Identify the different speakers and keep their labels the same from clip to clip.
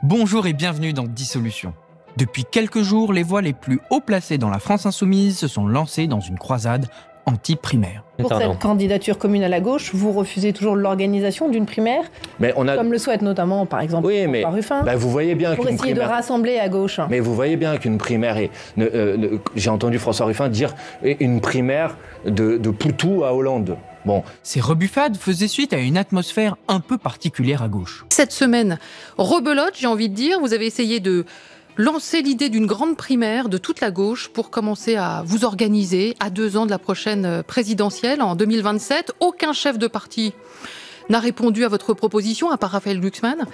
Speaker 1: Bonjour et bienvenue dans Dissolution. Depuis quelques jours, les voix les plus haut placées dans la France insoumise se sont lancées dans une croisade anti-primaire.
Speaker 2: Pour cette candidature commune à la gauche, vous refusez toujours l'organisation d'une primaire, comme le souhaite notamment, par exemple, François Ruffin,
Speaker 3: vous voyez bien
Speaker 2: pour essayer de rassembler à gauche.
Speaker 3: Mais vous voyez bien qu'une primaire, j'ai entendu François Ruffin dire une primaire de Poutou à Hollande. Bon.
Speaker 1: Ces rebuffades faisaient suite à une atmosphère un peu particulière à gauche.
Speaker 4: Cette semaine, rebelote, j'ai envie de dire, vous avez essayé de lancer l'idée d'une grande primaire de toute la gauche pour commencer à vous organiser à 2 ans de la prochaine présidentielle en 2027. Aucun chef de parti n'a répondu à votre proposition, à part Raphaël Glucksmann,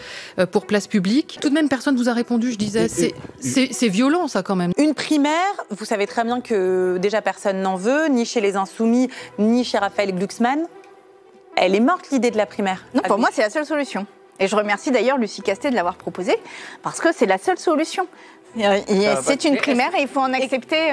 Speaker 4: pour Place Publique. Tout de même, personne ne vous a répondu, je disais. C'est violent, ça, quand même.
Speaker 5: Une primaire, vous savez très bien que déjà personne n'en veut, ni chez les Insoumis, ni chez Raphaël Glucksmann. Elle est morte, l'idée de la primaire.
Speaker 6: Non, pour moi, c'est la seule solution. Et je remercie d'ailleurs Lucie Castet de l'avoir proposée, parce que c'est la seule solution. C'est une primaire et il faut en accepter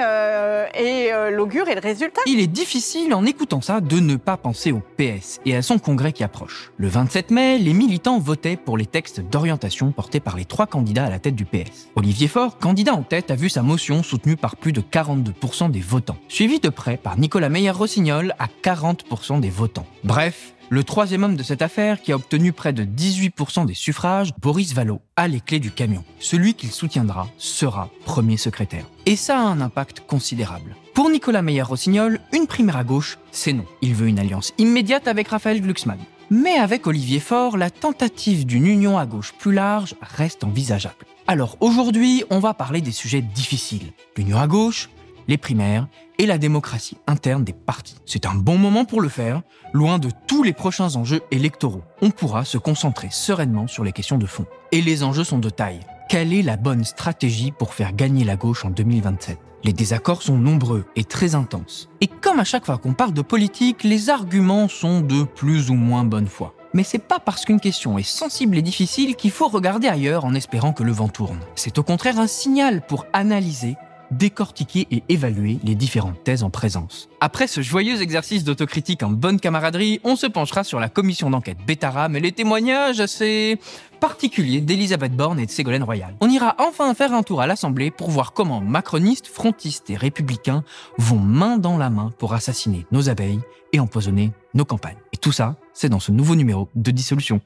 Speaker 6: l'augure et le résultat.
Speaker 1: Il est difficile, en écoutant ça, de ne pas penser au PS et à son congrès qui approche. Le 27 mai, les militants votaient pour les textes d'orientation portés par les 3 candidats à la tête du PS. Olivier Faure, candidat en tête, a vu sa motion soutenue par plus de 42% des votants, suivi de près par Nicolas Meyer-Rossignol à 40% des votants. Bref, le troisième homme de cette affaire, qui a obtenu près de 18% des suffrages, Boris Vallaud, a les clés du camion. Celui qu'il soutiendra sera premier secrétaire. Et ça a un impact considérable. Pour Nicolas Meyer-Rossignol, une primaire à gauche, c'est non. Il veut une alliance immédiate avec Raphaël Glucksmann. Mais avec Olivier Faure, la tentative d'une union à gauche plus large reste envisageable. Alors aujourd'hui, on va parler des sujets difficiles. L'union à gauche, les primaires et la démocratie interne des partis. C'est un bon moment pour le faire, loin de tous les prochains enjeux électoraux. On pourra se concentrer sereinement sur les questions de fond. Et les enjeux sont de taille. Quelle est la bonne stratégie pour faire gagner la gauche en 2027 ? Les désaccords sont nombreux et très intenses. Et comme à chaque fois qu'on parle de politique, les arguments sont de plus ou moins bonne foi. Mais c'est pas parce qu'une question est sensible et difficile qu'il faut regarder ailleurs en espérant que le vent tourne. C'est au contraire un signal pour analyser, décortiquer et évaluer les différentes thèses en présence. Après ce joyeux exercice d'autocritique en bonne camaraderie, on se penchera sur la commission d'enquête Betaram et les témoignages assez particuliers d'Elisabeth Borne et de Ségolène Royal. On ira enfin faire un tour à l'Assemblée pour voir comment macronistes, frontistes et républicains vont main dans la main pour assassiner nos abeilles et empoisonner nos campagnes. Et tout ça, c'est dans ce nouveau numéro de Dissolution.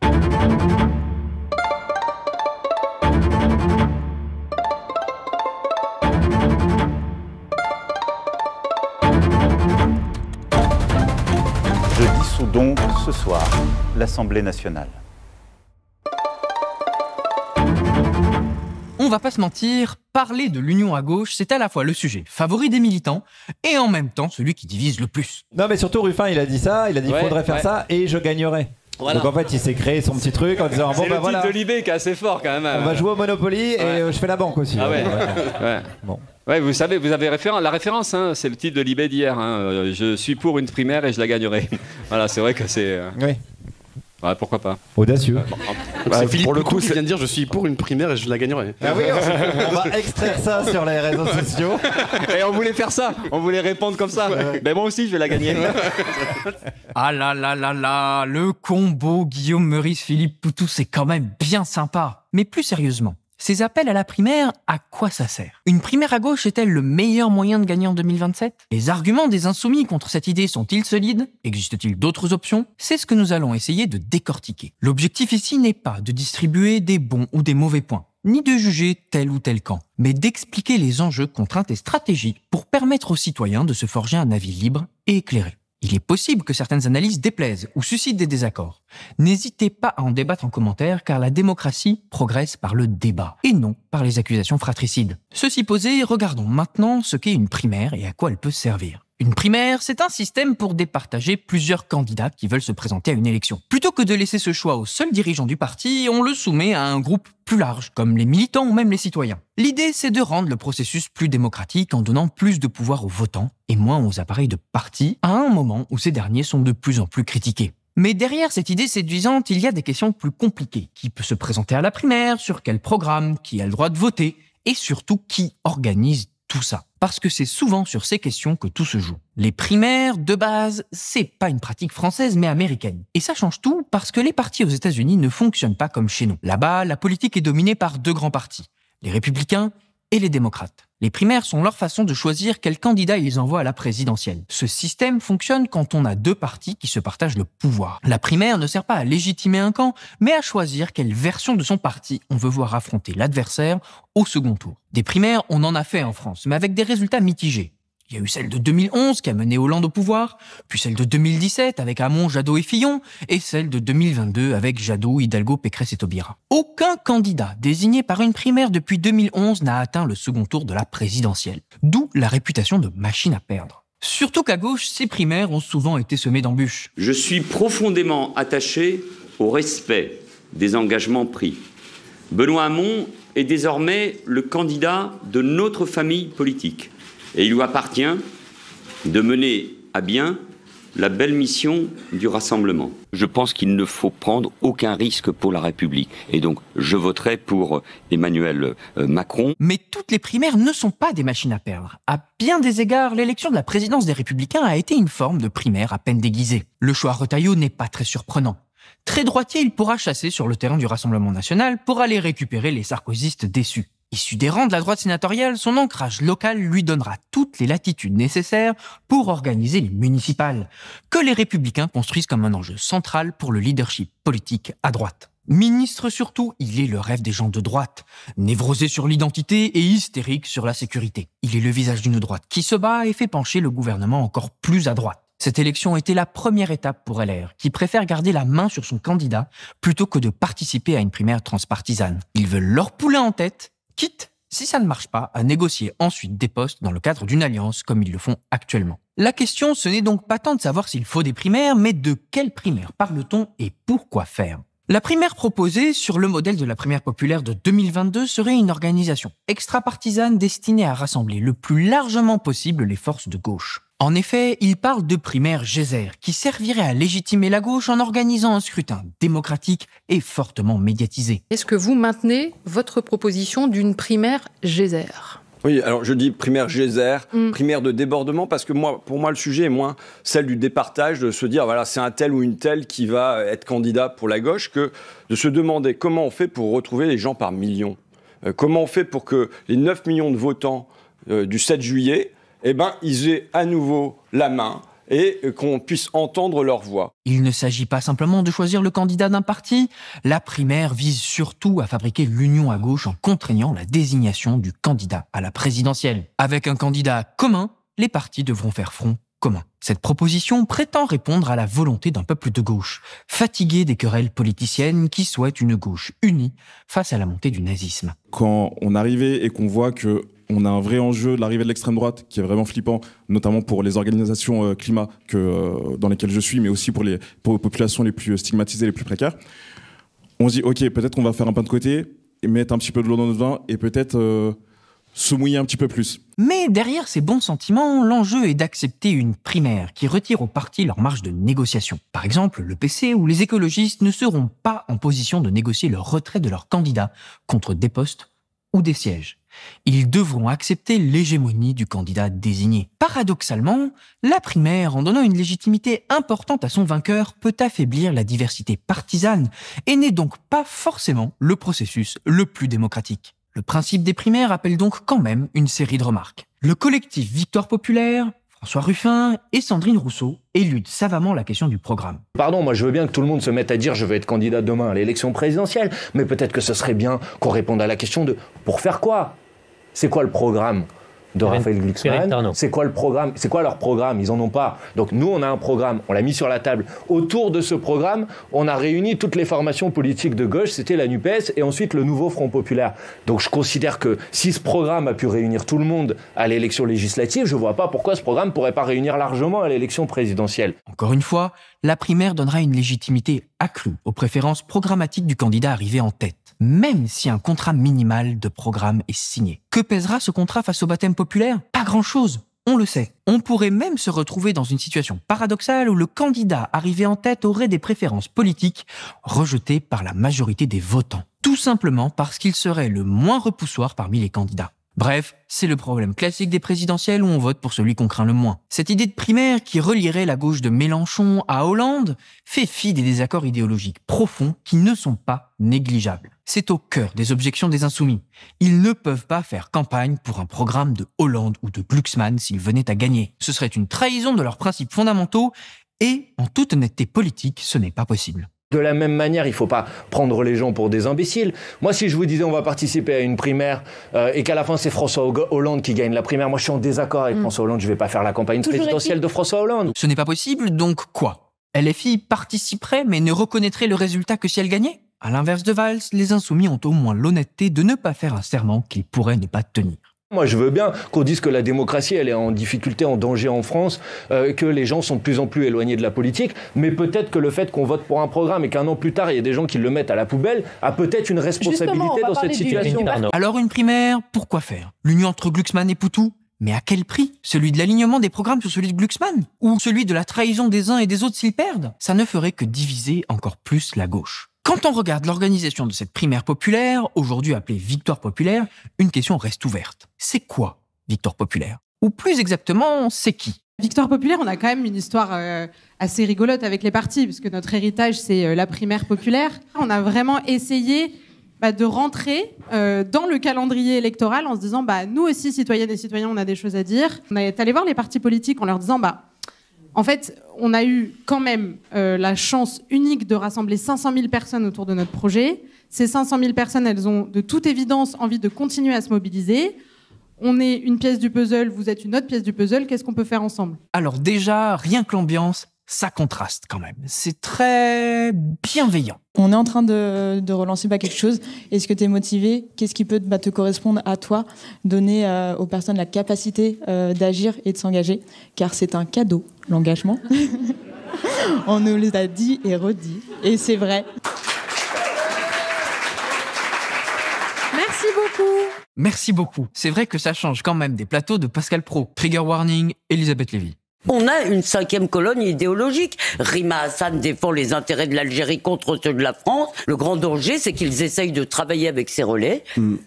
Speaker 7: Je dissous donc ce soir l'Assemblée nationale.
Speaker 1: On va pas se mentir, parler de l'union à gauche, c'est à la fois le sujet favori des militants et en même temps celui qui divise le plus.
Speaker 8: Non mais surtout Ruffin, il a dit ça, il a dit faudrait faire ça et je gagnerai. Voilà. Donc en fait il s'est créé son petit truc en disant
Speaker 9: bon bah voilà. C'est le titre de Libé qui est assez fort quand même.
Speaker 8: On va jouer au Monopoly et je fais la banque aussi.
Speaker 9: Ah ouais. Bon. Ouais, vous savez, vous avez la référence, hein, c'est le titre de Libé d'hier. Hein, je suis pour une primaire et je la gagnerai. Voilà, c'est vrai que c'est.
Speaker 8: Oui.
Speaker 9: Ouais, pourquoi pas.
Speaker 8: Audacieux.
Speaker 10: C'est Philippe pour le coup, qui vient de dire je suis pour une primaire et je la gagnerai.
Speaker 8: Ah oui, on va extraire ça sur les réseaux sociaux.
Speaker 9: Et on voulait faire ça, on voulait répondre comme ça. Ben moi aussi, je vais la gagner.
Speaker 1: Ah là là là là, le combo Guillaume Meurice, Philippe Poutou, c'est quand même bien sympa. Mais plus sérieusement, ces appels à la primaire, à quoi ça sert ? Une primaire à gauche est-elle le meilleur moyen de gagner en 2027 ? Les arguments des insoumis contre cette idée sont-ils solides ? Existe-t-il d'autres options ? C'est ce que nous allons essayer de décortiquer. L'objectif ici n'est pas de distribuer des bons ou des mauvais points, ni de juger tel ou tel camp, mais d'expliquer les enjeux, contraintes et stratégies pour permettre aux citoyens de se forger un avis libre et éclairé. Il est possible que certaines analyses déplaisent ou suscitent des désaccords. N'hésitez pas à en débattre en commentaire car la démocratie progresse par le débat et non par les accusations fratricides. Ceci posé, regardons maintenant ce qu'est une primaire et à quoi elle peut servir. Une primaire, c'est un système pour départager plusieurs candidats qui veulent se présenter à une élection. Plutôt que de laisser ce choix aux seuls dirigeants du parti, on le soumet à un groupe plus large, comme les militants ou même les citoyens. L'idée, c'est de rendre le processus plus démocratique en donnant plus de pouvoir aux votants et moins aux appareils de parti, à un moment où ces derniers sont de plus en plus critiqués. Mais derrière cette idée séduisante, il y a des questions plus compliquées. Qui peut se présenter à la primaire ? Sur quel programme ? Qui a le droit de voter ? Et surtout, qui organise tout ça, parce que c'est souvent sur ces questions que tout se joue. Les primaires, de base, c'est pas une pratique française mais américaine. Et ça change tout parce que les partis aux États-Unis ne fonctionnent pas comme chez nous. Là-bas, la politique est dominée par 2 grands partis, les républicains et les démocrates. Les primaires sont leur façon de choisir quel candidat ils envoient à la présidentielle. Ce système fonctionne quand on a 2 partis qui se partagent le pouvoir. La primaire ne sert pas à légitimer un camp, mais à choisir quelle version de son parti on veut voir affronter l'adversaire au second tour. Des primaires, on en a fait en France, mais avec des résultats mitigés. Il y a eu celle de 2011 qui a mené Hollande au pouvoir, puis celle de 2017 avec Hamon, Jadot et Fillon, et celle de 2022 avec Jadot, Hidalgo, Pécresse et Taubira. Aucun candidat désigné par une primaire depuis 2011 n'a atteint le second tour de la présidentielle. D'où la réputation de machine à perdre. Surtout qu'à gauche, ces primaires ont souvent été semées d'embûches.
Speaker 11: Je suis profondément attaché au respect des engagements pris. Benoît Hamon est désormais le candidat de notre famille politique. Et il lui appartient de mener à bien la belle mission du rassemblement. Je pense qu'il ne faut prendre aucun risque pour la République. Et donc, je voterai pour Emmanuel Macron.
Speaker 1: Mais toutes les primaires ne sont pas des machines à perdre. À bien des égards, l'élection de la présidence des Républicains a été une forme de primaire à peine déguisée. Le choix Retailleau n'est pas très surprenant. Très droitier, il pourra chasser sur le terrain du Rassemblement national pour aller récupérer les sarkozystes déçus. Issu des rangs de la droite sénatoriale, son ancrage local lui donnera toutes les latitudes nécessaires pour organiser les municipales, que les Républicains construisent comme un enjeu central pour le leadership politique à droite. Ministre surtout, il est le rêve des gens de droite, névrosé sur l'identité et hystérique sur la sécurité. Il est le visage d'une droite qui se bat et fait pencher le gouvernement encore plus à droite. Cette élection était la première étape pour LR, qui préfère garder la main sur son candidat plutôt que de participer à une primaire transpartisane. Ils veulent leur poulet en tête, quitte, si ça ne marche pas, à négocier ensuite des postes dans le cadre d'une alliance comme ils le font actuellement. La question, ce n'est donc pas tant de savoir s'il faut des primaires, mais de quelles primaires parle-t-on et pourquoi faire ? La primaire proposée, sur le modèle de la primaire populaire de 2022, serait une organisation extra-partisane destinée à rassembler le plus largement possible les forces de gauche. En effet, il parle de primaire Geyser, qui servirait à légitimer la gauche en organisant un scrutin démocratique et fortement médiatisé.
Speaker 4: Est-ce que vous maintenez votre proposition d'une primaire Geyser ?
Speaker 10: Oui, alors je dis primaire Geyser, primaire de débordement, parce que pour moi, le sujet est moins celle du départage, de se dire, voilà, c'est un tel ou une telle qui va être candidat pour la gauche, que de se demander comment on fait pour retrouver les gens par millions. Comment on fait pour que les 9 millions de votants du 7 juillet, ils aient à nouveau la main et qu'on puisse entendre leur voix.
Speaker 1: Il ne s'agit pas simplement de choisir le candidat d'un parti. La primaire vise surtout à fabriquer l'union à gauche en contraignant la désignation du candidat à la présidentielle. Avec un candidat commun, les partis devront faire front commun. Cette proposition prétend répondre à la volonté d'un peuple de gauche, fatigué des querelles politiciennes qui souhaitent une gauche unie face à la montée du nazisme.
Speaker 12: Quand on arrivait et qu'on voit que on a un vrai enjeu de l'arrivée de l'extrême droite qui est vraiment flippant, notamment pour les organisations climat dans lesquelles je suis, mais aussi pour les populations les plus stigmatisées, les plus précaires. On se dit, ok, peut-être qu'on va faire un pas de côté, et mettre un petit peu de l'eau dans notre vin, et peut-être se mouiller un petit peu plus.
Speaker 1: Mais derrière ces bons sentiments, l'enjeu est d'accepter une primaire qui retire aux partis leur marge de négociation. Par exemple, le PC ou les écologistes ne seront pas en position de négocier le retrait de leur candidat contre des postes ou des sièges. Ils devront accepter l'hégémonie du candidat désigné. Paradoxalement, la primaire, en donnant une légitimité importante à son vainqueur, peut affaiblir la diversité partisane et n'est donc pas forcément le processus le plus démocratique. Le principe des primaires appelle donc quand même une série de remarques. Le collectif Victoire Populaire, François Ruffin et Sandrine Rousseau éludent savamment la question du programme.
Speaker 3: Pardon, moi je veux bien que tout le monde se mette à dire je vais être candidat demain à l'élection présidentielle, mais peut-être que ce serait bien qu'on réponde à la question de pour faire quoi ? C'est quoi le programme de Raphaël Glucksmann? C'est quoi le programme? C'est quoi leur programme? Ils en ont pas. Donc nous, on a un programme, on l'a mis sur la table. Autour de ce programme, on a réuni toutes les formations politiques de gauche, c'était la NUPES et ensuite le nouveau Front Populaire. Donc je considère que si ce programme a pu réunir tout le monde à l'élection législative, je vois pas pourquoi ce programme pourrait pas réunir largement à l'élection présidentielle.
Speaker 1: Encore une fois, la primaire donnera une légitimité accrue aux préférences programmatiques du candidat arrivé en tête, même si un contrat minimal de programme est signé. Que pèsera ce contrat face au baptême populaire? Pas grand-chose, on le sait. On pourrait même se retrouver dans une situation paradoxale où le candidat arrivé en tête aurait des préférences politiques rejetées par la majorité des votants, tout simplement parce qu'il serait le moins repoussoir parmi les candidats. Bref, c'est le problème classique des présidentielles où on vote pour celui qu'on craint le moins. Cette idée de primaire qui relierait la gauche de Mélenchon à Hollande fait fi des désaccords idéologiques profonds qui ne sont pas négligeables. C'est au cœur des objections des Insoumis. Ils ne peuvent pas faire campagne pour un programme de Hollande ou de Glucksmann s'ils venaient à gagner. Ce serait une trahison de leurs principes fondamentaux et, en toute honnêteté politique, ce n'est pas possible.
Speaker 3: De la même manière, il ne faut pas prendre les gens pour des imbéciles. Moi, si je vous disais on va participer à une primaire et qu'à la fin c'est François Hollande qui gagne la primaire, moi je suis en désaccord avec François Hollande, je ne vais pas faire la campagne présidentielle de François Hollande.
Speaker 1: Ce n'est pas possible, donc quoi ? LFI participerait mais ne reconnaîtrait le résultat que si elle gagnait ? À l'inverse de Valls, les Insoumis ont au moins l'honnêteté de ne pas faire un serment qu'ils pourraient ne pas tenir.
Speaker 3: Moi, je veux bien qu'on dise que la démocratie, elle est en difficulté, en danger en France, que les gens sont de plus en plus éloignés de la politique, mais peut-être que le fait qu'on vote pour un programme et qu'un an plus tard, il y a des gens qui le mettent à la poubelle, a peut-être une responsabilité dans cette situation.
Speaker 1: Alors une primaire, pourquoi faire ? L'union entre Glucksmann et Poutou ? Mais à quel prix ? Celui de l'alignement des programmes sur celui de Glucksmann ? Ou celui de la trahison des uns et des autres s'ils perdent ? Ça ne ferait que diviser encore plus la gauche. Quand on regarde l'organisation de cette primaire populaire, aujourd'hui appelée Victoire populaire, une question reste ouverte. C'est quoi, Victoire populaire ? Ou plus exactement, c'est qui ?
Speaker 13: Victoire populaire, on a quand même une histoire assez rigolote avec les partis, puisque notre héritage, c'est la primaire populaire. On a vraiment essayé de rentrer dans le calendrier électoral en se disant, nous aussi, citoyennes et citoyens, on a des choses à dire. On est allé voir les partis politiques en leur disant, en fait, on a eu quand même la chance unique de rassembler 500 000 personnes autour de notre projet. Ces 500 000 personnes, elles ont de toute évidence envie de continuer à se mobiliser. On est une pièce du puzzle, vous êtes une autre pièce du puzzle, qu'est-ce qu'on peut faire ensemble ?
Speaker 1: Alors déjà, rien que l'ambiance, ça contraste quand même. C'est très bienveillant.
Speaker 14: On est en train de relancer quelque chose. Est-ce que tu es motivé ? Qu'est-ce qui peut te correspondre à toi ? Donner aux personnes la capacité d'agir et de s'engager, car c'est un cadeau, l'engagement. On nous l'a dit et redit, et c'est vrai.
Speaker 13: Merci beaucoup.
Speaker 1: Merci beaucoup. C'est vrai que ça change quand même des plateaux de Pascal Praud, Trigger Warning, Elisabeth Lévy.
Speaker 15: On a une cinquième colonne idéologique. Rima Hassan défend les intérêts de l'Algérie contre ceux de la France. Le grand danger, c'est qu'ils essayent de travailler avec ces relais,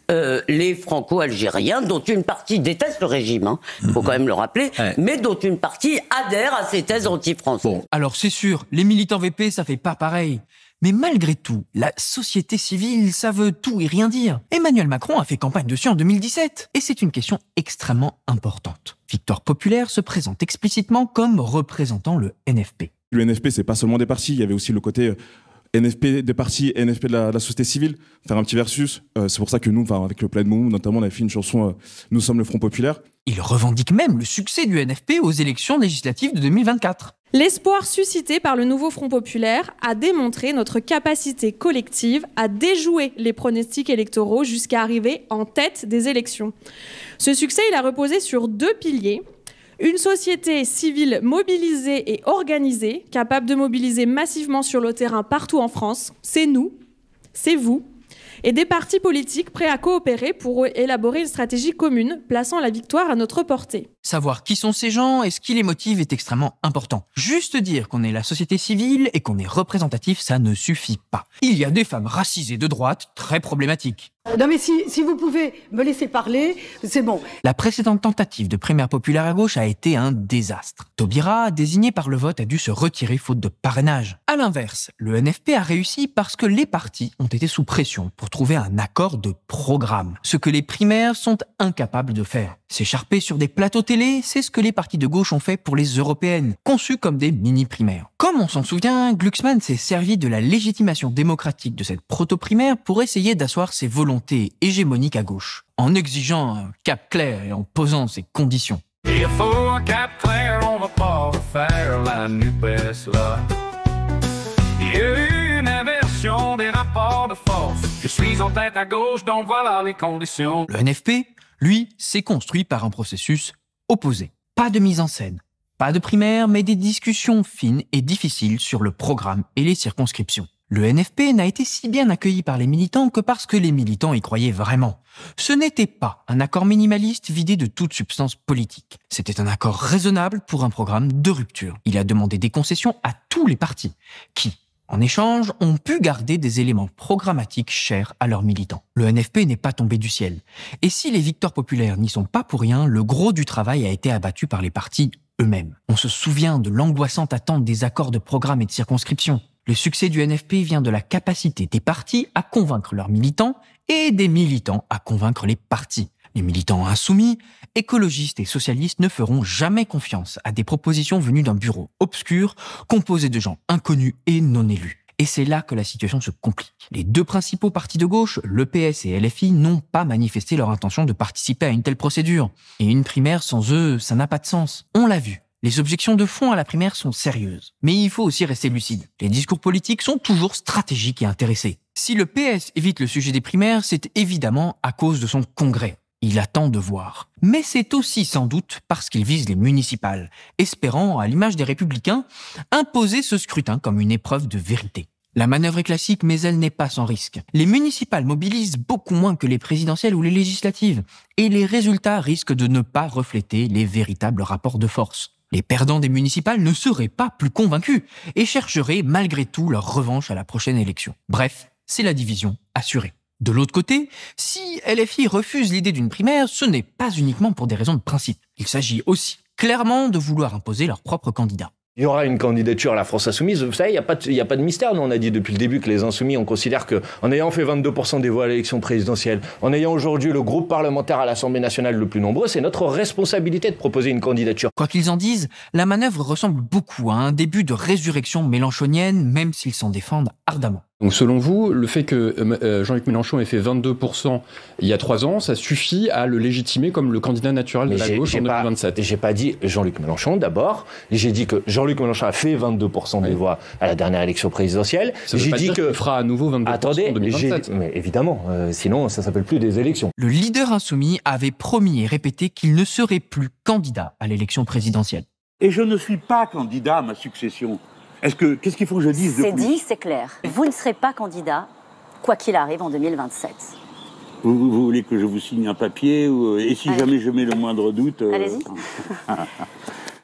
Speaker 15: les franco-algériens, dont une partie déteste le régime, faut quand même le rappeler, mais dont une partie adhère à ces thèses anti-françaises.
Speaker 1: Bon, alors c'est sûr, les militants VP, ça fait pas pareil. Mais malgré tout, la société civile, ça veut tout et rien dire. Emmanuel Macron a fait campagne dessus en 2017. Et c'est une question extrêmement importante. Victoire populaire se présente explicitement comme représentant le NFP.
Speaker 12: Le NFP, c'est pas seulement des partis, il y avait aussi le côté NFP des partis et NFP de la société civile. Faire un petit versus. C'est pour ça que nous, avec le Plaid Mouvement, notamment, on a fait une chanson « Nous sommes le Front populaire ».
Speaker 1: Il revendique même le succès du NFP aux élections législatives de 2024.
Speaker 16: L'espoir suscité par le nouveau Front populaire a démontré notre capacité collective à déjouer les pronostics électoraux jusqu'à arriver en tête des élections. Ce succès, il a reposé sur 2 piliers. Une société civile mobilisée et organisée, capable de mobiliser massivement sur le terrain partout en France. C'est nous, c'est vous. Et des partis politiques prêts à coopérer pour élaborer une stratégie commune, plaçant la victoire à notre portée.
Speaker 1: Savoir qui sont ces gens et ce qui les motive est extrêmement important. Juste dire qu'on est la société civile et qu'on est représentatif, ça ne suffit pas. Il y a des femmes racisées de droite très problématiques.
Speaker 17: Non mais si vous pouvez me laisser parler, c'est bon.
Speaker 1: La précédente tentative de primaire populaire à gauche a été un désastre. Taubira, désigné par le vote, a dû se retirer faute de parrainage. À l'inverse, le NFP a réussi parce que les partis ont été sous pression pour trouver un accord de programme, ce que les primaires sont incapables de faire. S'écharper sur des plateaux télé, c'est ce que les partis de gauche ont fait pour les européennes, conçues comme des mini-primaires. Comme on s'en souvient, Glucksmann s'est servi de la légitimation démocratique de cette proto-primaire pour essayer d'asseoir ses volontés hégémoniques à gauche, en exigeant un cap clair et en posant ses conditions. Il faut un cap clair, on va pas faire la NUPES là. Il y a eu une inversion des rapports de force. Je suis en tête à gauche, donc voilà les conditions. Le NFP, lui, s'est construit par un processus opposé. Pas de mise en scène, pas de primaire, mais des discussions fines et difficiles sur le programme et les circonscriptions. Le NFP n'a été si bien accueilli par les militants que parce que les militants y croyaient vraiment. Ce n'était pas un accord minimaliste vidé de toute substance politique. C'était un accord raisonnable pour un programme de rupture. Il a demandé des concessions à tous les partis, qui, En échange, ont pu garder des éléments programmatiques chers à leurs militants. Le NFP n'est pas tombé du ciel. Et si les victoires populaires n'y sont pas pour rien, le gros du travail a été abattu par les partis eux-mêmes. On se souvient de l'angoissante attente des accords de programme et de circonscription. Le succès du NFP vient de la capacité des partis à convaincre leurs militants et des militants à convaincre les partis. Les militants insoumis, écologistes et socialistes ne feront jamais confiance à des propositions venues d'un bureau obscur, composé de gens inconnus et non élus. Et c'est là que la situation se complique. Les deux principaux partis de gauche, le PS et LFI, n'ont pas manifesté leur intention de participer à une telle procédure. Et une primaire sans eux, ça n'a pas de sens. On l'a vu. Les objections de fond à la primaire sont sérieuses. Mais il faut aussi rester lucide. Les discours politiques sont toujours stratégiques et intéressés. Si le PS évite le sujet des primaires, c'est évidemment à cause de son congrès. Il attend de voir. Mais c'est aussi sans doute parce qu'il vise les municipales, espérant, à l'image des Républicains, imposer ce scrutin comme une épreuve de vérité. La manœuvre est classique, mais elle n'est pas sans risque. Les municipales mobilisent beaucoup moins que les présidentielles ou les législatives, et les résultats risquent de ne pas refléter les véritables rapports de force. Les perdants des municipales ne seraient pas plus convaincus et chercheraient malgré tout leur revanche à la prochaine élection. Bref, c'est la division assurée. De l'autre côté, si LFI refuse l'idée d'une primaire, ce n'est pas uniquement pour des raisons de principe. Il s'agit aussi clairement de vouloir imposer leur propre candidat.
Speaker 3: Il y aura une candidature à la France Insoumise. Vous savez, il n'y a pas de mystère. Nous, on a dit depuis le début que les Insoumis, on considère qu'en ayant fait 22% des voix à l'élection présidentielle, en ayant aujourd'hui le groupe parlementaire à l'Assemblée nationale le plus nombreux, c'est notre responsabilité de proposer une candidature.
Speaker 1: Quoi qu'ils en disent, la manœuvre ressemble beaucoup à un début de résurrection mélenchonienne, même s'ils s'en défendent ardemment.
Speaker 18: Donc selon vous, le fait que Jean-Luc Mélenchon ait fait 22% il y a 3 ans, ça suffit à le légitimer comme le candidat naturel de la gauche en 2027 ?
Speaker 3: J'ai pas dit Jean-Luc Mélenchon d'abord, j'ai dit que Jean-Luc Mélenchon a fait 22% des voix à la dernière élection présidentielle.
Speaker 18: Ça veut pas dire qu'il fera à nouveau 22% en 2027.
Speaker 3: Mais évidemment, sinon ça s'appelle plus des élections.
Speaker 1: Le leader insoumis avait promis et répété qu'il ne serait plus candidat à l'élection présidentielle.
Speaker 19: Et je ne suis pas candidat à ma succession. Qu'est-ce qu'il faut que je dise de plus ?
Speaker 20: C'est dit, c'est clair. Vous ne serez pas candidat, quoi qu'il arrive, en 2027.
Speaker 19: Vous voulez que je vous signe un papier et si jamais je mets le moindre doute...
Speaker 20: Allez-y.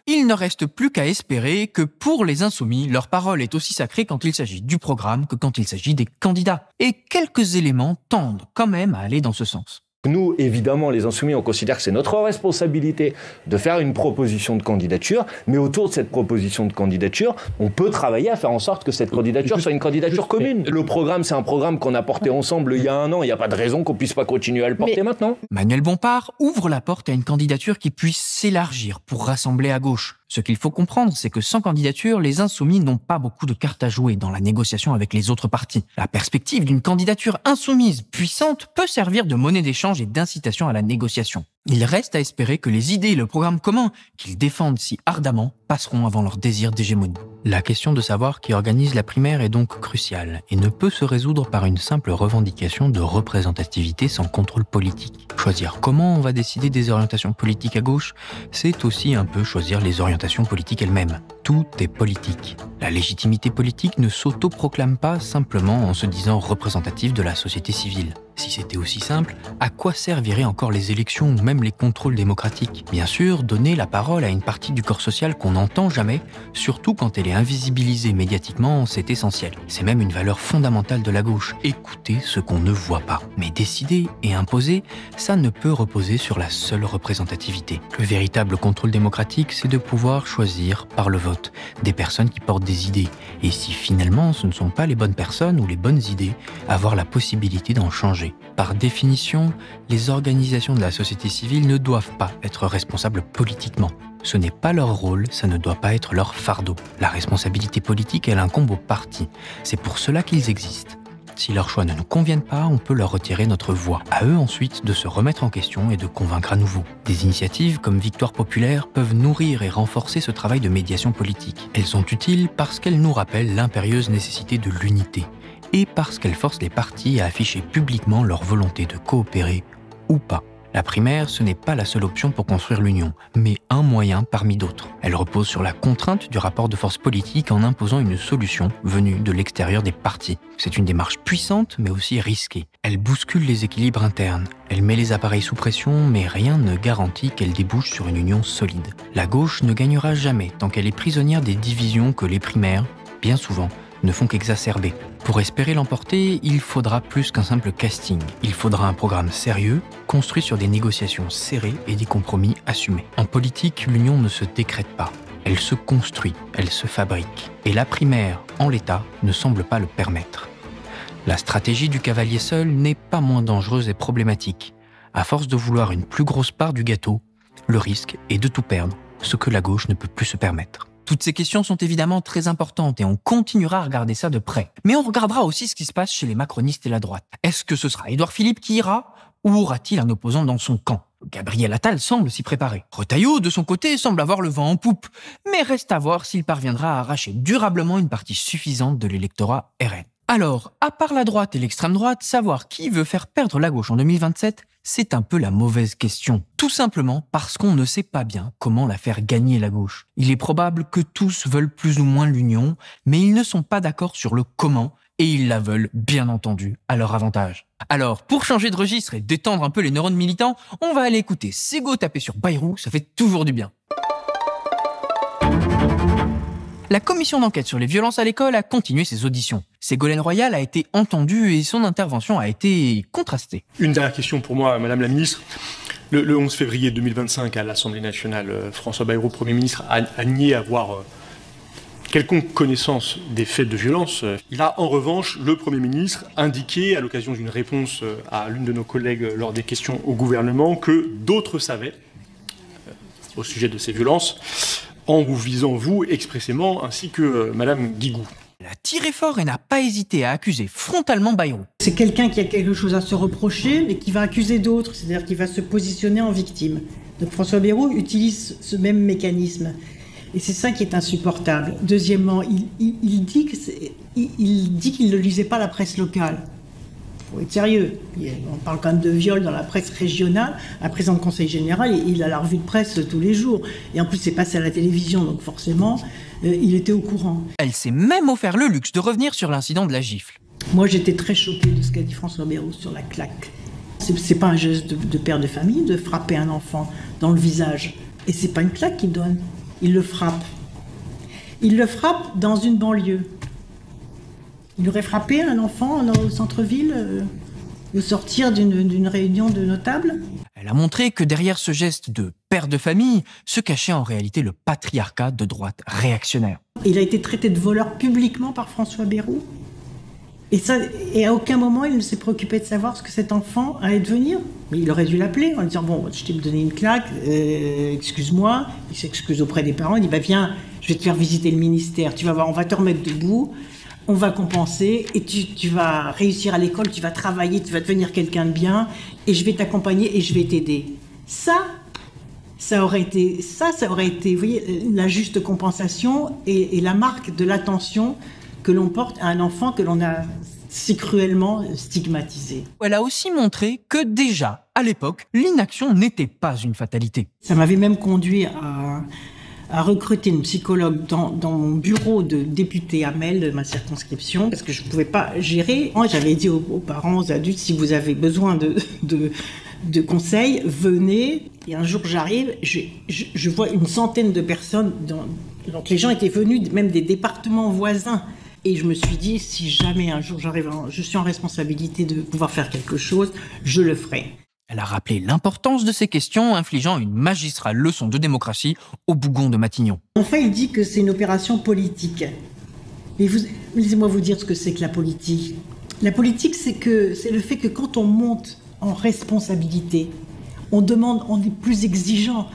Speaker 1: Il ne reste plus qu'à espérer que pour les Insoumis, leur parole est aussi sacrée quand il s'agit du programme que quand il s'agit des candidats. Et quelques éléments tendent quand même à aller dans ce sens.
Speaker 3: Nous, évidemment, les Insoumis, on considère que c'est notre responsabilité de faire une proposition de candidature, mais autour de cette proposition de candidature, on peut travailler à faire en sorte que cette candidature soit une candidature commune. Le programme, c'est un programme qu'on a porté ensemble il y a 1 an, il n'y a pas de raison qu'on puisse pas continuer à le porter maintenant.
Speaker 1: Manuel Bompard ouvre la porte à une candidature qui puisse s'élargir pour rassembler à gauche. Ce qu'il faut comprendre, c'est que sans candidature, les Insoumis n'ont pas beaucoup de cartes à jouer dans la négociation avec les autres partis. La perspective d'une candidature insoumise puissante peut servir de monnaie d'échange et d'incitation à la négociation. Il reste à espérer que les idées et le programme commun qu'ils défendent si ardemment passeront avant leur désir d'hégémonie. La question de savoir qui organise la primaire est donc cruciale et ne peut se résoudre par une simple revendication de représentativité sans contrôle politique. Choisir comment on va décider des orientations politiques à gauche, c'est aussi un peu choisir les orientations politiques elles-mêmes. Tout est politique. La légitimité politique ne s'autoproclame pas simplement en se disant représentative de la société civile. Si c'était aussi simple, à quoi serviraient encore les élections ou même les contrôles démocratiques ? Bien sûr, donner la parole à une partie du corps social qu'on n'entend jamais, surtout quand elle est invisibilisée médiatiquement, c'est essentiel. C'est même une valeur fondamentale de la gauche, écouter ce qu'on ne voit pas. Mais décider et imposer, ça ne peut reposer sur la seule représentativité. Le véritable contrôle démocratique, c'est de pouvoir choisir par le vote des personnes qui portent des idées. Et si finalement ce ne sont pas les bonnes personnes ou les bonnes idées, avoir la possibilité d'en changer. Par définition, les organisations de la société civile ne doivent pas être responsables politiquement. Ce n'est pas leur rôle, ça ne doit pas être leur fardeau. La responsabilité politique, elle incombe aux partis. C'est pour cela qu'ils existent. Si leurs choix ne nous conviennent pas, on peut leur retirer notre voix. À eux ensuite de se remettre en question et de convaincre à nouveau. Des initiatives comme Victoire Populaire peuvent nourrir et renforcer ce travail de médiation politique. Elles sont utiles parce qu'elles nous rappellent l'impérieuse nécessité de l'unité et parce qu'elles forcent les partis à afficher publiquement leur volonté de coopérer ou pas. La primaire, ce n'est pas la seule option pour construire l'union, mais un moyen parmi d'autres. Elle repose sur la contrainte du rapport de force politique en imposant une solution venue de l'extérieur des partis. C'est une démarche puissante, mais aussi risquée. Elle bouscule les équilibres internes. Elle met les appareils sous pression, mais rien ne garantit qu'elle débouche sur une union solide. La gauche ne gagnera jamais tant qu'elle est prisonnière des divisions que les primaires, bien souvent, ne font qu'exacerber. Pour espérer l'emporter, il faudra plus qu'un simple casting. Il faudra un programme sérieux, construit sur des négociations serrées et des compromis assumés. En politique, l'union ne se décrète pas. Elle se construit, elle se fabrique. Et la primaire, en l'état, ne semble pas le permettre. La stratégie du cavalier seul n'est pas moins dangereuse et problématique. À force de vouloir une plus grosse part du gâteau, le risque est de tout perdre, ce que la gauche ne peut plus se permettre. Toutes ces questions sont évidemment très importantes et on continuera à regarder ça de près. Mais on regardera aussi ce qui se passe chez les macronistes et la droite. Est-ce que ce sera Édouard Philippe qui ira ou aura-t-il un opposant dans son camp ? Gabriel Attal semble s'y préparer. Retailleau, de son côté, semble avoir le vent en poupe. Mais reste à voir s'il parviendra à arracher durablement une partie suffisante de l'électorat RN. Alors, à part la droite et l'extrême droite, savoir qui veut faire perdre la gauche en 2027, c'est un peu la mauvaise question. Tout simplement parce qu'on ne sait pas bien comment la faire gagner la gauche. Il est probable que tous veulent plus ou moins l'union, mais ils ne sont pas d'accord sur le comment, et ils la veulent, bien entendu, à leur avantage. Alors, pour changer de registre et détendre un peu les neurones militants, on va aller écouter Sego taper sur Bayrou, ça fait toujours du bien. La commission d'enquête sur les violences à l'école a continué ses auditions. Ségolène Royal a été entendue et son intervention a été contrastée.
Speaker 21: Une dernière question pour moi, Madame la Ministre. Le 11 février 2025, à l'Assemblée nationale, François Bayrou, Premier ministre, a nié avoir quelconque connaissance des faits de violence. Il a en revanche, le Premier ministre, indiqué à l'occasion d'une réponse à l'une de nos collègues lors des questions au gouvernement que d'autres savaient au sujet de ces violences, en vous visant vous expressément, ainsi que Madame Guigou.
Speaker 1: Elle a tiré fort et n'a pas hésité à accuser frontalement Bayrou.
Speaker 17: C'est quelqu'un qui a quelque chose à se reprocher, mais qui va accuser d'autres, c'est-à-dire qui va se positionner en victime. Donc François Bayrou utilise ce même mécanisme. Et c'est ça qui est insupportable. Deuxièmement, il dit qu'il ne lisait pas la presse locale. Il faut être sérieux. On parle quand même de viol dans la presse régionale. Un président de conseil général, il a la revue de presse tous les jours. Et en plus, c'est passé à la télévision, donc forcément, il était au courant.
Speaker 1: Elle s'est même offert le luxe de revenir sur l'incident de la gifle.
Speaker 17: Moi, j'étais très choquée de ce qu'a dit François Bayrou sur la claque. C'est pas un geste de père de famille de frapper un enfant dans le visage. Et c'est pas une claque qu'il donne. Il le frappe. Il le frappe dans une banlieue. Il aurait frappé un enfant au centre-ville au sortir d'une réunion de notables.
Speaker 1: Elle a montré que derrière ce geste de père de famille se cachait en réalité le patriarcat de droite réactionnaire.
Speaker 17: Il a été traité de voleur publiquement par François Bayrou. Et à aucun moment, il ne s'est préoccupé de savoir ce que cet enfant allait devenir. Mais il aurait dû l'appeler en lui disant « Bon, je t'ai donné une claque, excuse-moi ». Il s'excuse auprès des parents, il dit « Viens, je vais te faire visiter le ministère, tu vas voir, on va te remettre debout, on va compenser, et tu vas réussir à l'école, tu vas travailler, tu vas devenir quelqu'un de bien, et je vais t'accompagner et je vais t'aider ». Ça aurait été, vous voyez, la juste compensation et la marque de l'attention que l'on porte à un enfant que l'on a si cruellement stigmatisé.
Speaker 1: Elle a aussi montré que déjà, à l'époque, l'inaction n'était pas une fatalité.
Speaker 17: Ça m'avait même conduit à recruter une psychologue dans mon bureau de député Hamel de ma circonscription, parce que je ne pouvais pas gérer. Moi, j'avais dit aux parents, aux adultes, si vous avez besoin de conseils, venez. Et un jour, j'arrive, je vois une centaine de personnes, donc les gens étaient venus même des départements voisins. Et je me suis dit, si jamais un jour je suis en responsabilité de pouvoir faire quelque chose, je le ferai.
Speaker 1: Elle a rappelé l'importance de ces questions, infligeant une magistrale leçon de démocratie au bougon de Matignon.
Speaker 17: Enfin, il dit que c'est une opération politique. Mais laissez-moi vous dire ce que c'est que la politique. La politique, c'est le fait que quand on monte en responsabilité, on est plus exigeant.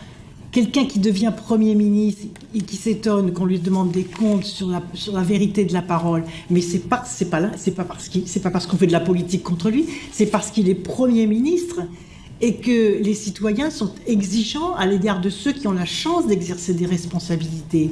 Speaker 17: Quelqu'un qui devient Premier ministre et qui s'étonne qu'on lui demande des comptes sur la vérité de la parole, mais c'est pas parce qu'on fait de la politique contre lui, c'est parce qu'il est Premier ministre et que les citoyens sont exigeants à l'égard de ceux qui ont la chance d'exercer des responsabilités.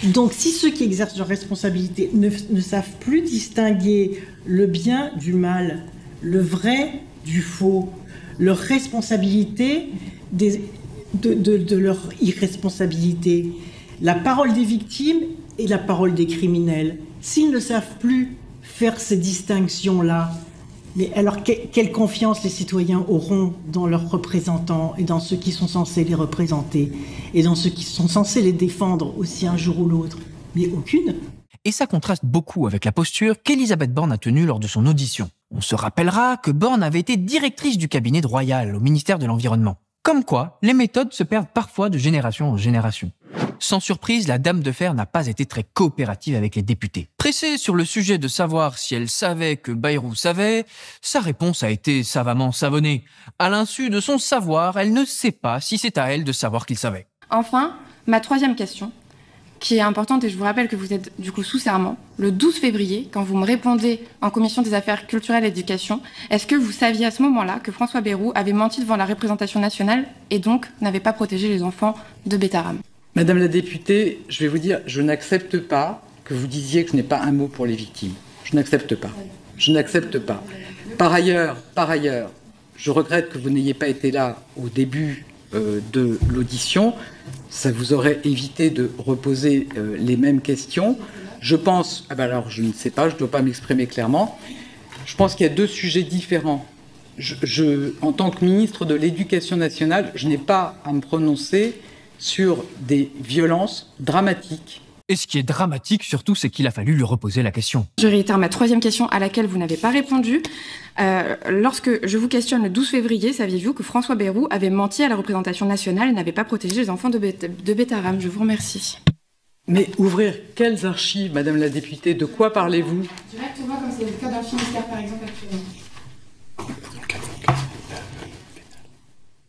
Speaker 17: Donc si ceux qui exercent leurs responsabilités ne savent plus distinguer le bien du mal, le vrai du faux, leur responsabilité de leur irresponsabilité, la parole des victimes et la parole des criminels. S'ils ne savent plus faire ces distinctions-là, mais alors quelle confiance les citoyens auront dans leurs représentants et dans ceux qui sont censés les représenter et dans ceux qui sont censés les défendre aussi un jour ou l'autre? Mais aucune.
Speaker 1: Et ça contraste beaucoup avec la posture qu'Elisabeth Borne a tenue lors de son audition. On se rappellera que Borne avait été directrice du cabinet de Royal au ministère de l'Environnement. Comme quoi, les méthodes se perdent parfois de génération en génération. Sans surprise, la Dame de Fer n'a pas été très coopérative avec les députés. Pressée sur le sujet de savoir si elle savait que Bayrou savait, sa réponse a été savamment savonnée. À l'insu de son savoir, elle ne sait pas si c'est à elle de savoir qu'il savait.
Speaker 2: Enfin, ma troisième question, qui est importante, et je vous rappelle que vous êtes du coup sous serment, le 12 février, quand vous me répondez en commission des affaires culturelles et d'éducation, est-ce que vous saviez à ce moment-là que François Bayrou avait menti devant la représentation nationale et donc n'avait pas protégé les enfants de Betaram?
Speaker 22: Madame la députée, je vais vous dire, je n'accepte pas que vous disiez que je n'ai pas un mot pour les victimes. Je n'accepte pas. Je n'accepte pas. Par ailleurs, je regrette que vous n'ayez pas été là au début de l'audition. Ça vous aurait évité de reposer les mêmes questions. Je pense, alors je ne sais pas, je ne dois pas m'exprimer clairement. Je pense qu'il y a deux sujets différents. En tant que ministre de l'Éducation nationale, je n'ai pas à me prononcer sur des violences dramatiques.
Speaker 1: Et ce qui est dramatique surtout, c'est qu'il a fallu lui reposer la question.
Speaker 2: Je réitère ma troisième question à laquelle vous n'avez pas répondu. Lorsque je vous questionne le 12 février, saviez-vous que François Bayrou avait menti à la représentation nationale et n'avait pas protégé les enfants de Betaram? Je vous remercie.
Speaker 22: Mais ouvrir quelles archives, Madame la députée? De quoi parlez-vous?
Speaker 2: Directement, comme c'est le cas d'un Finistère, par exemple, actuellement.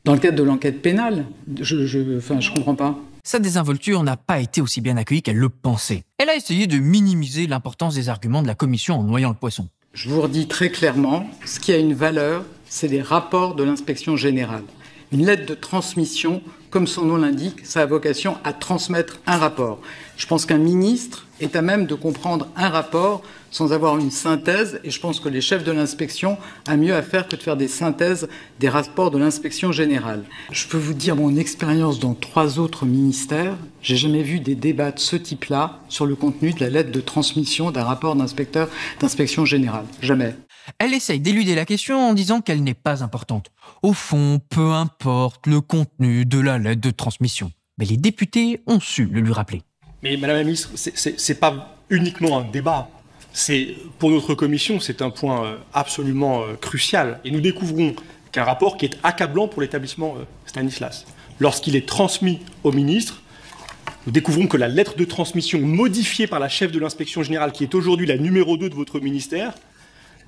Speaker 22: Dans le cadre de l'enquête pénale, je comprends pas.
Speaker 1: Sa désinvolture n'a pas été aussi bien accueillie qu'elle le pensait. Elle a essayé de minimiser l'importance des arguments de la commission en noyant le poisson.
Speaker 22: Je vous redis très clairement, ce qui a une valeur, c'est les rapports de l'inspection générale. Une lettre de transmission, comme son nom l'indique, ça a vocation à transmettre un rapport. Je pense qu'un ministre est à même de comprendre un rapport sans avoir une synthèse, et je pense que les chefs de l'inspection ont mieux à faire que de faire des synthèses des rapports de l'inspection générale. Je peux vous dire mon expérience dans 3 autres ministères, j'ai jamais vu des débats de ce type-là sur le contenu de la lettre de transmission d'un rapport d'inspecteur d'inspection générale. Jamais.
Speaker 1: Elle essaye d'éluder la question en disant qu'elle n'est pas importante. Au fond, peu importe le contenu de la lettre de transmission. Mais les députés ont su le lui rappeler.
Speaker 21: Mais Madame la Ministre, c'est pas uniquement un débat. Pour notre commission, c'est un point absolument crucial. Et nous découvrons qu'un rapport qui est accablant pour l'établissement Stanislas. Lorsqu'il est transmis au ministre, nous découvrons que la lettre de transmission modifiée par la chef de l'inspection générale, qui est aujourd'hui la numéro 2 de votre ministère,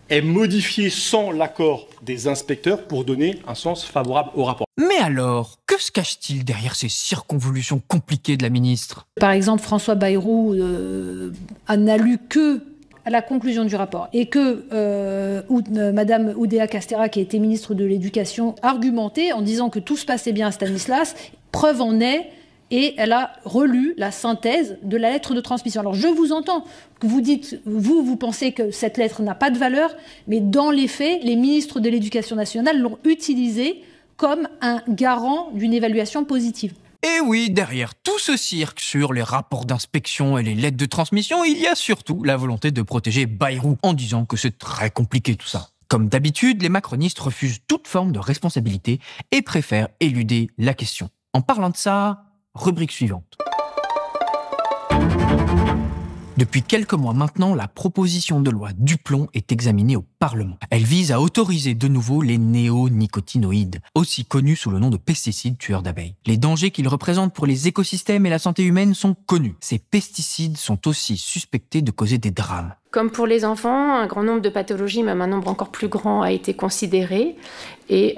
Speaker 21: est modifiée sans l'accord des inspecteurs pour donner un sens favorable au rapport.
Speaker 1: Mais alors, que se cache-t-il derrière ces circonvolutions compliquées de la ministre?
Speaker 23: Par exemple, François Bayrou n'a lu que à la conclusion du rapport et que Madame Oudéa Castéra, qui a été ministre de l'Éducation, argumentait en disant que tout se passait bien à Stanislas, preuve en est, et elle a relu la synthèse de la lettre de transmission. Alors je vous entends, que vous dites, vous pensez que cette lettre n'a pas de valeur, mais dans les faits, les ministres de l'Éducation nationale l'ont utilisée comme un garant d'une évaluation positive.
Speaker 1: Et oui, derrière tout ce cirque sur les rapports d'inspection et les lettres de transmission, il y a surtout la volonté de protéger Bayrou en disant que c'est très compliqué tout ça. Comme d'habitude, les macronistes refusent toute forme de responsabilité et préfèrent éluder la question. En parlant de ça, rubrique suivante. Depuis quelques mois maintenant, la proposition de loi Duplon est examinée au Parlement. Elle vise à autoriser de nouveau les néonicotinoïdes, aussi connus sous le nom de pesticides tueurs d'abeilles. Les dangers qu'ils représentent pour les écosystèmes et la santé humaine sont connus. Ces pesticides sont aussi suspectés de causer des drames.
Speaker 24: Comme pour les enfants, un grand nombre de pathologies, même un nombre encore plus grand, a été considéré. Et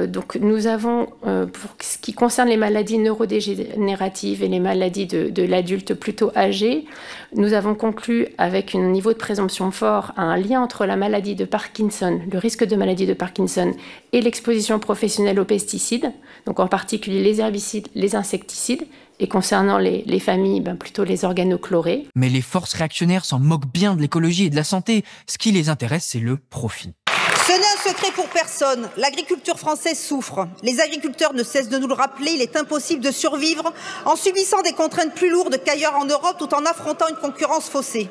Speaker 24: donc nous avons, pour ce qui concerne les maladies neurodégénératives et les maladies de l'adulte plutôt âgé, nous avons conclu avec un niveau de présomption fort à un lien entre la maladie de Parkinson, le risque de maladie de Parkinson et l'exposition professionnelle aux pesticides, donc en particulier les herbicides, les insecticides, et concernant les familles, plutôt les organochlorés.
Speaker 1: Mais les forces réactionnaires s'en moquent bien de l'écologie et de la santé. Ce qui les intéresse, c'est le profit.
Speaker 25: Ce n'est un secret pour personne. L'agriculture française souffre. Les agriculteurs ne cessent de nous le rappeler. Il est impossible de survivre en subissant des contraintes plus lourdes qu'ailleurs en Europe tout en affrontant une concurrence faussée.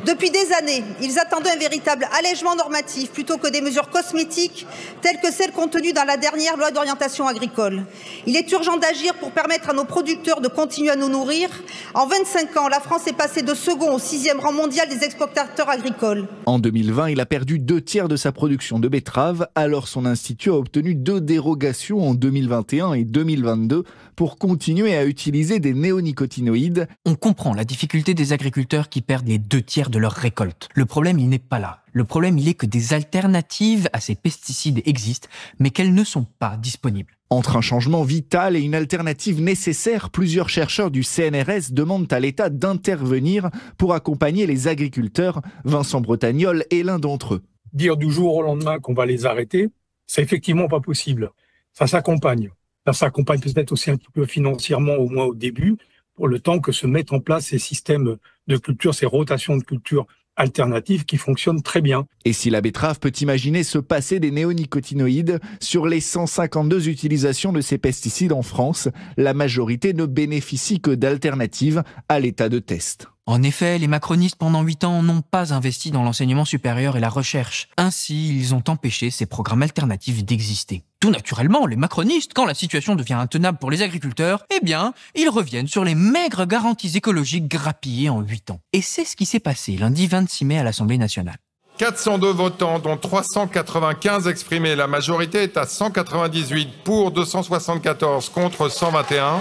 Speaker 25: Depuis des années, ils attendaient un véritable allègement normatif plutôt que des mesures cosmétiques telles que celles contenues dans la dernière loi d'orientation agricole. Il est urgent d'agir pour permettre à nos producteurs de continuer à nous nourrir. En 25 ans, la France est passée de second au 6e rang mondial des exportateurs agricoles.
Speaker 5: En 2020, il a perdu 2/3 de sa production de betteraves. Alors son institut a obtenu 2 dérogations en 2021 et 2022 pour continuer à utiliser des néonicotinoïdes.
Speaker 1: On comprend la difficulté des agriculteurs qui perdent les 2/3 de leur récolte. Le problème, il n'est pas là. Le problème, il est que des alternatives à ces pesticides existent, mais qu'elles ne sont pas disponibles.
Speaker 5: Entre un changement vital et une alternative nécessaire, plusieurs chercheurs du CNRS demandent à l'État d'intervenir pour accompagner les agriculteurs. Vincent Bretagnol est l'un d'entre eux.
Speaker 6: Dire du jour au lendemain qu'on va les arrêter, c'est effectivement pas possible. Ça s'accompagne. Ça s'accompagne peut-être aussi un petit peu financièrement, au moins au début, pour le temps que se mettent en place ces systèmes de culture, ces rotations de culture alternatives qui fonctionnent très bien.
Speaker 5: Et si la betterave peut imaginer se passer des néonicotinoïdes, sur les 152 utilisations de ces pesticides en France, la majorité ne bénéficie que d'alternatives à l'état de test.
Speaker 1: En effet, les macronistes pendant 8 ans n'ont pas investi dans l'enseignement supérieur et la recherche. Ainsi, ils ont empêché ces programmes alternatifs d'exister. Tout naturellement, les macronistes, quand la situation devient intenable pour les agriculteurs, eh bien, ils reviennent sur les maigres garanties écologiques grappillées en 8 ans. Et c'est ce qui s'est passé lundi 26 mai à l'Assemblée nationale.
Speaker 7: 402 votants, dont 395 exprimés. La majorité est à 198 pour, 274 contre 121.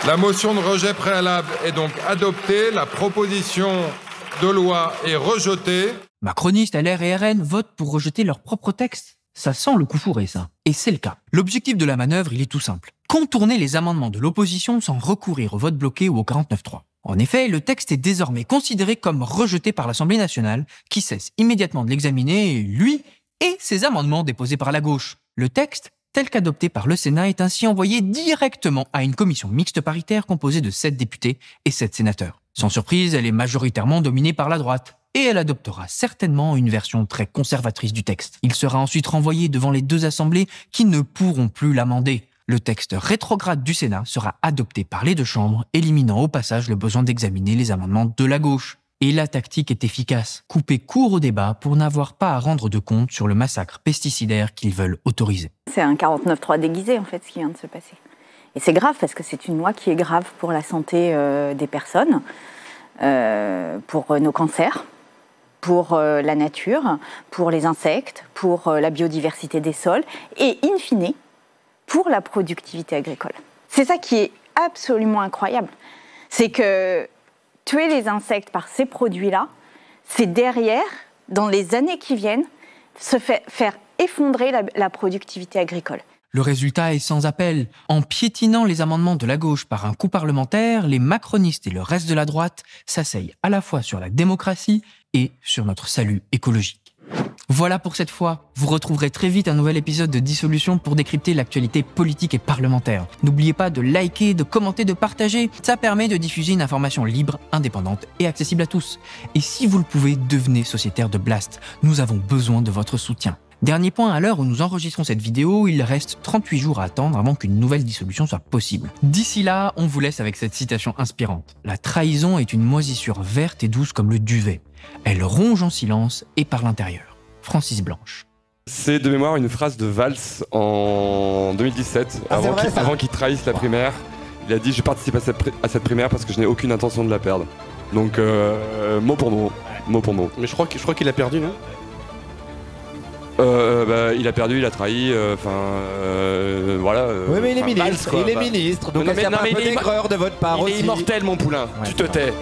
Speaker 7: La motion de rejet préalable est donc adoptée. La proposition de loi est rejetée.
Speaker 1: Macronistes, LR et RN votent pour rejeter leur propre texte. Ça sent le coup fourré, ça. Et c'est le cas. L'objectif de la manœuvre, il est tout simple. Contourner les amendements de l'opposition sans recourir au vote bloqué ou au 49.3. En effet, le texte est désormais considéré comme rejeté par l'Assemblée nationale, qui cesse immédiatement de l'examiner, lui et ses amendements déposés par la gauche. Le texte, tel qu'adopté par le Sénat, est ainsi envoyé directement à une commission mixte paritaire composée de 7 députés et 7 sénateurs. Sans surprise, elle est majoritairement dominée par la droite. Et elle adoptera certainement une version très conservatrice du texte. Il sera ensuite renvoyé devant les 2 assemblées qui ne pourront plus l'amender. Le texte rétrograde du Sénat sera adopté par les 2 chambres, éliminant au passage le besoin d'examiner les amendements de la gauche. Et la tactique est efficace. Couper court au débat pour n'avoir pas à rendre de compte sur le massacre pesticidaire qu'ils veulent autoriser.
Speaker 8: C'est un 49.3 déguisé, en fait, ce qui vient de se passer. Et c'est grave, parce que c'est une loi qui est grave pour la santé des personnes, pour nos cancers, pour la nature, pour les insectes, pour la biodiversité des sols et, in fine, pour la productivité agricole. C'est ça qui est absolument incroyable. C'est que tuer les insectes par ces produits-là, c'est derrière, dans les années qui viennent, faire effondrer la productivité agricole.
Speaker 1: Le résultat est sans appel. En piétinant les amendements de la gauche par un coup parlementaire, les macronistes et le reste de la droite s'asseyent à la fois sur la démocratie et sur notre salut écologique. Voilà pour cette fois. Vous retrouverez très vite un nouvel épisode de Dissolution pour décrypter l'actualité politique et parlementaire. N'oubliez pas de liker, de commenter, de partager. Ça permet de diffuser une information libre, indépendante et accessible à tous. Et si vous le pouvez, devenez sociétaire de Blast. Nous avons besoin de votre soutien. Dernier point, à l'heure où nous enregistrons cette vidéo, il reste 38 jours à attendre avant qu'une nouvelle dissolution soit possible. D'ici là, on vous laisse avec cette citation inspirante. La trahison est une moisissure verte et douce comme le duvet. Elle ronge en silence et par l'intérieur. Francis Blanche.
Speaker 9: C'est de mémoire une phrase de Valls en 2017, avant qu'il trahisse la primaire. Il a dit « Je participe à cette primaire parce que je n'ai aucune intention de la perdre ». Donc, mot pour mot.
Speaker 26: Mais je crois qu'il a perdu, non ?
Speaker 9: Il a perdu, il a trahi, voilà.
Speaker 27: Oui, mais il est ministre, donc il y a un peu d'aigreur de votre part aussi.
Speaker 9: Il est immortel, mon poulain, tu te tais.